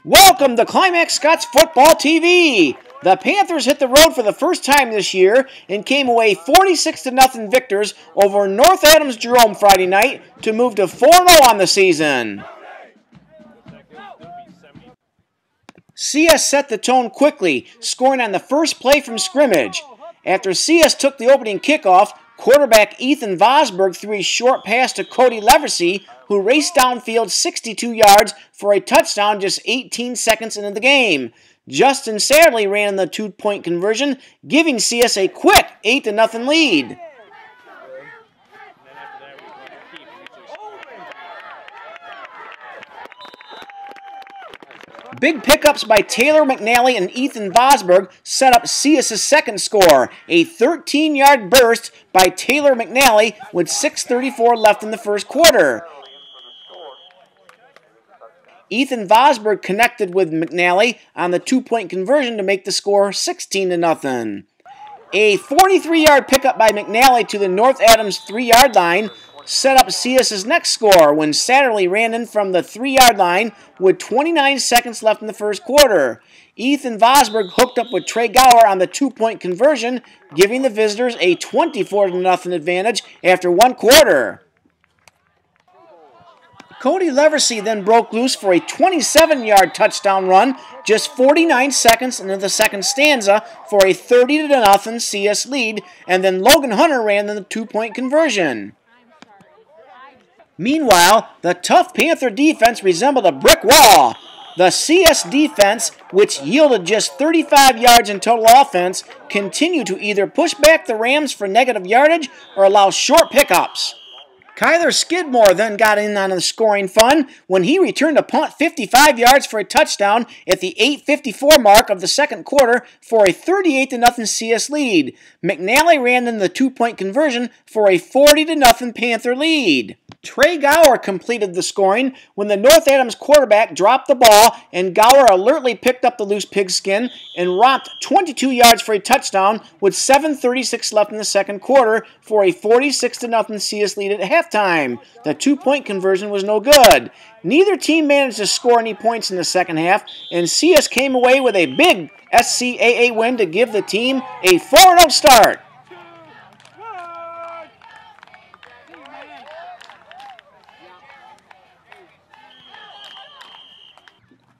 Welcome to Climax Scots Football TV. The Panthers hit the road for the first time this year and came away 46-0 victors over North Adams Jerome Friday night to move to 4-0 on the season. CS set the tone quickly, scoring on the first play from scrimmage. After CS took the opening kickoff, quarterback Ethan Vosberg threw a short pass to Cody Leversey, who raced downfield 62 yards for a touchdown just 18 seconds into the game. Justin Satterley ran in the 2-point conversion, giving CS a quick 8-0 lead. Big pickups by Taylor McNally and Ethan Vosberg set up CS's second score, a 13-yard burst by Taylor McNally with 6:34 left in the first quarter. Ethan Vosberg connected with McNally on the 2-point conversion to make the score 16-0. A 43-yard pickup by McNally to the North Adams 3-yard line set up CS's next score when Satterley ran in from the 3-yard line with 29 seconds left in the first quarter. Ethan Vosberg hooked up with Trey Gower on the 2-point conversion, giving the visitors a 24-0 advantage after one quarter. Cody Leversey then broke loose for a 27-yard touchdown run just 49 seconds into the second stanza for a 30-0 CS lead, and then Logan Hunter ran in the 2-point conversion. Meanwhile, the tough Panther defense resembled a brick wall. The CS defense, which yielded just 35 yards in total offense, continued to either push back the Rams for negative yardage or allow short pickups. Kyler Skidmore then got in on the scoring fun when he returned a punt 55 yards for a touchdown at the 8:54 mark of the second quarter for a 38-0 CS lead. McNally ran in the 2-point conversion for a 40-0 Panther lead. Trey Gower completed the scoring when the North Adams quarterback dropped the ball, and Gower alertly picked up the loose pigskin and romped 22 yards for a touchdown with 7:36 left in the second quarter for a 46-0 CS lead at halftime. The 2-point conversion was no good. Neither team managed to score any points in the second half, and CS came away with a big SCAA win to give the team a 4-0 start.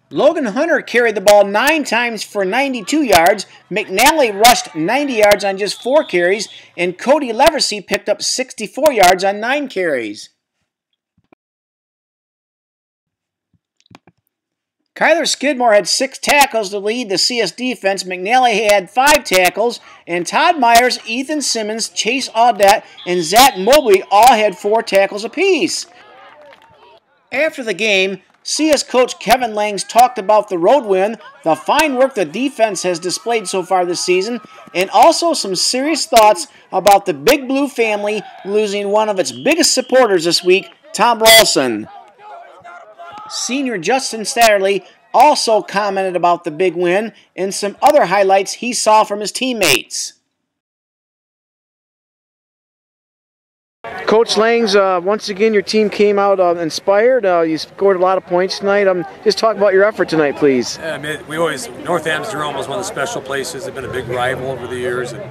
Logan Hunter carried the ball 9 times for 92 yards, McNally rushed 90 yards on just 4 carries, and Cody Leversey picked up 64 yards on 9 carries. Kyler Skidmore had 6 tackles to lead the CS defense. McNally had 5 tackles, and Todd Myers, Ethan Simmons, Chase Audette, and Zach Mobley all had 4 tackles apiece. After the game, CS coach Kevin Langs talked about the road win, the fine work the defense has displayed so far this season, and also some serious thoughts about the Big Blue family losing one of its biggest supporters this week, Tom Ralston. Senior Justin Satterley also commented about the big win and some other highlights he saw from his teammates. Coach Langs, once again, your team came out inspired. You scored a lot of points tonight. Just talk about your effort tonight, please. North Adams Jerome was one of the special places. They've been a big rival over the years, and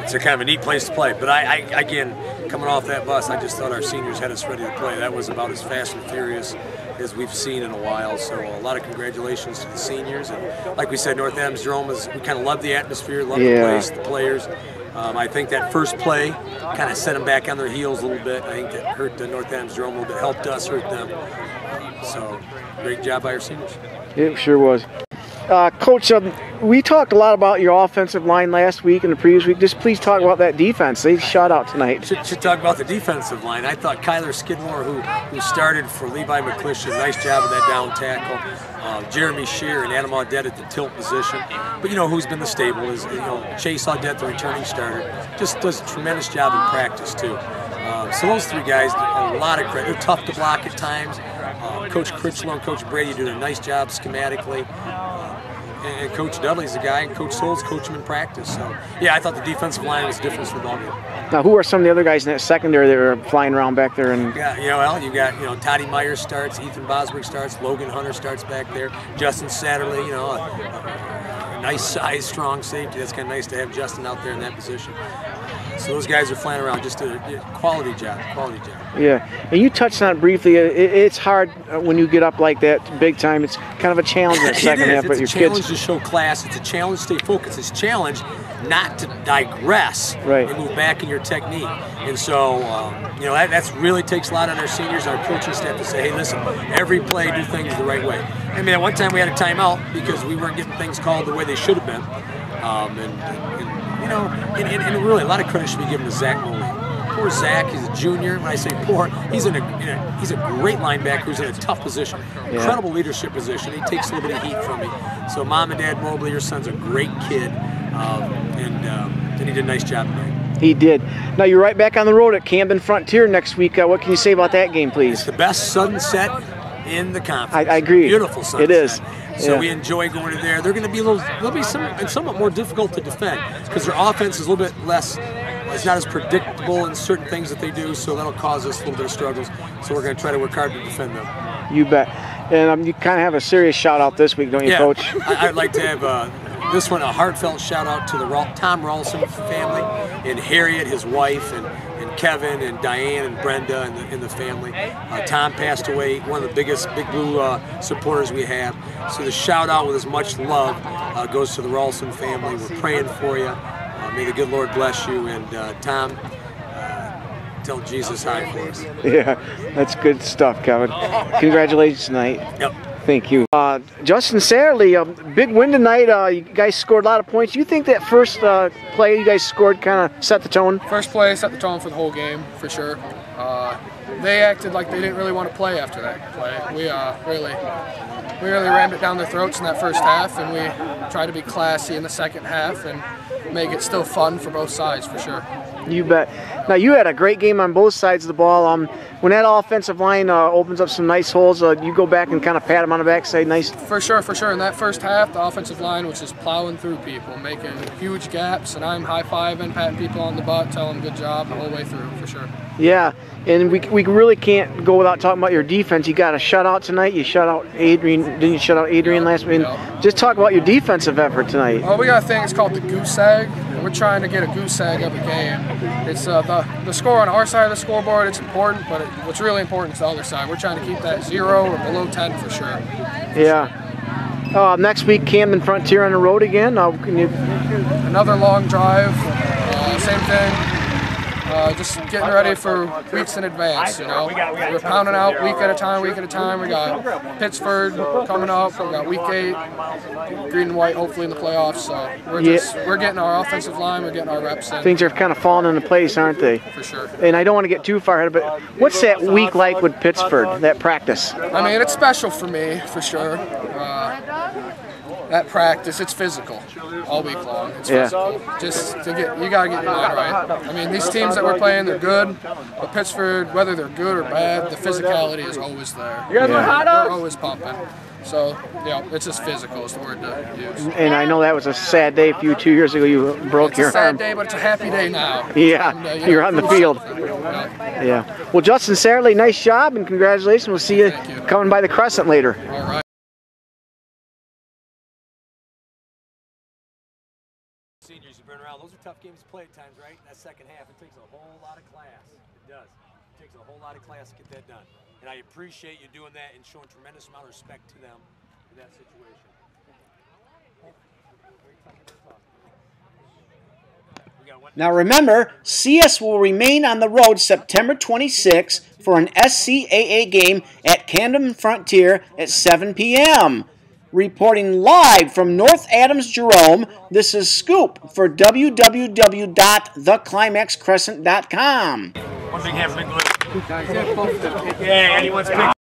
it's a kind of a neat place to play. But again, coming off that bus, I just thought our seniors had us ready to play. That was about as fast and furious as we've seen in a while. So a lot of congratulations to the seniors. And like we said, North Adams Jerome we kind of love the atmosphere, love the place, the players. I think that first play kind of set them back on their heels a little bit. I think that hurt the North Adams Jerome a little bit, helped us, hurt them. So great job by our seniors. It sure was. Coach, we talked a lot about your offensive line last week and the previous week. Just please talk about that defense. They shot out tonight. Should talk about the defensive line. I thought Kyler Skidmore, who started for Levi McClishan, nice job of that down tackle. Jeremy Shear and Adam Audette at the tilt position. But who's been the stable is Chase Audette, the returning starter, just does a tremendous job in practice too. So those 3 guys, a lot of credit. They're tough to block at times. Coach Critchlow and Coach Brady did a nice job schematically. and Coach Dudley's the guy, and Coach Souls coach him in practice. So, yeah, I thought the defensive line was the difference for the ball game. Now, who are some of the other guys in that secondary that are flying around back there? And Yeah, you got Toddy Myers starts, Ethan Bosberg starts, Logan Hunter starts back there, Justin Satterley, a nice size, strong safety. That's kind of nice to have Justin out there in that position. So those guys are flying around, just a quality job. Yeah, and you touched on it briefly. It's hard when you get up like that, big time. It's kind of a challenge in the second half. But your kids. It's a challenge to show class. It's a challenge to stay focused. It's a challenge not to digress and move back in your technique. And so, that's really takes a lot on our seniors, our coaching staff to say, hey, listen, every play, do things the right way. I mean, at one time we had a timeout because we weren't getting things called the way they should have been. And really, a lot of credit should be given to Zach Moley. Poor Zach, he's a junior. When I say poor, he's he's a great linebacker who's in a tough position, incredible leadership position. He takes a little bit of heat from me. So, Mom and Dad Mobley, your son's a great kid, and he did a nice job tonight. He did. Now you're right back on the road at Camden Frontier next week. What can you say about that game, please? It's the best sunset in the conference. I agree. Beautiful sunset. It is. So we enjoy going to there. They're going to be somewhat more difficult to defend because their offense is a little bit less. It's not as predictable in certain things that they do, so that'll cause us a little bit of struggles. So we're going to try to work hard to defend them. You bet. And you kind of have a serious shout out this week, don't you, Coach? I'd like to have this one a heartfelt shout out to the Tom Rawlson family and Harriet, his wife, and Kevin and Diane and Brenda and the family. Tom passed away, one of the biggest Big Blue supporters we have. So the shout out with as much love goes to the Rawlson family. We're praying for you. May the good Lord bless you. And Tom, tell Jesus hi for us. Yeah, that's good stuff, Kevin. Congratulations tonight. Yep. Thank you. Justin Satterley, big win tonight. You guys scored a lot of points. You think that first play you guys scored kind of set the tone? First play set the tone for the whole game, for sure. They acted like they didn't really want to play after that play. We really rammed it down their throats in that first half, and we tried to be classy in the second half and make it still fun for both sides, for sure. You bet. Now, you had a great game on both sides of the ball. When that offensive line opens up some nice holes, you go back and kind of pat them on the back, say nice. For sure, for sure. In that first half, the offensive line was just plowing through people, making huge gaps, and I'm high-fiving, patting people on the butt, telling them good job the whole way through, for sure. Yeah, and we really can't go without talking about your defense. You got a shutout tonight. You shut out Adrian. Didn't you shut out Adrian last week? Just talk about your defensive effort tonight. Well, we got a thing. It's called the goose egg. We're trying to get a goose egg every game. It's the score on our side of the scoreboard. It's important, but what's really important is the other side. We're trying to keep that 0 or below 10 for sure. Yeah. Next week, Camden Frontier on the road again. Another long drive. Same thing. Just getting ready for weeks in advance, We're pounding out week at a time. We got Pittsford coming up. We got week 8, green and white, hopefully in the playoffs. So we're getting our offensive line, we're getting our reps in. Things are kind of falling into place, aren't they? For sure. And I don't want to get too far ahead, but what's that week like with Pittsford, that practice? I mean, it's special for me, for sure. That practice, it's physical all week long. It's physical. Just to you gotta get your mind right. I mean, these teams that we're playing, they're good, but Pittsford, whether they're good or bad, the physicality is always there. They're always pumping. So, it's just physical is the word to use. And I know that was a sad day for you 2 years ago. You broke your arm. It's a sad day, but it's a happy day now. Yeah, and, you're on the field. Yeah. Well, Justin Satterley, nice job and congratulations. We'll see you coming by the Crescent later. All right. Seniors who've been around, those are tough games to play at times, right? That second half, it takes a whole lot of class. It does. It takes a whole lot of class to get that done. And I appreciate you doing that and showing tremendous amount of respect to them in that situation. Now remember, CS will remain on the road September 26th for an SCAA game at Camden Frontier at 7 p.m. Reporting live from North Adams, Jerome, this is Scoop for www.theclimaxcrescent.com. One big hand, big blue. Yeah, anyone's pick.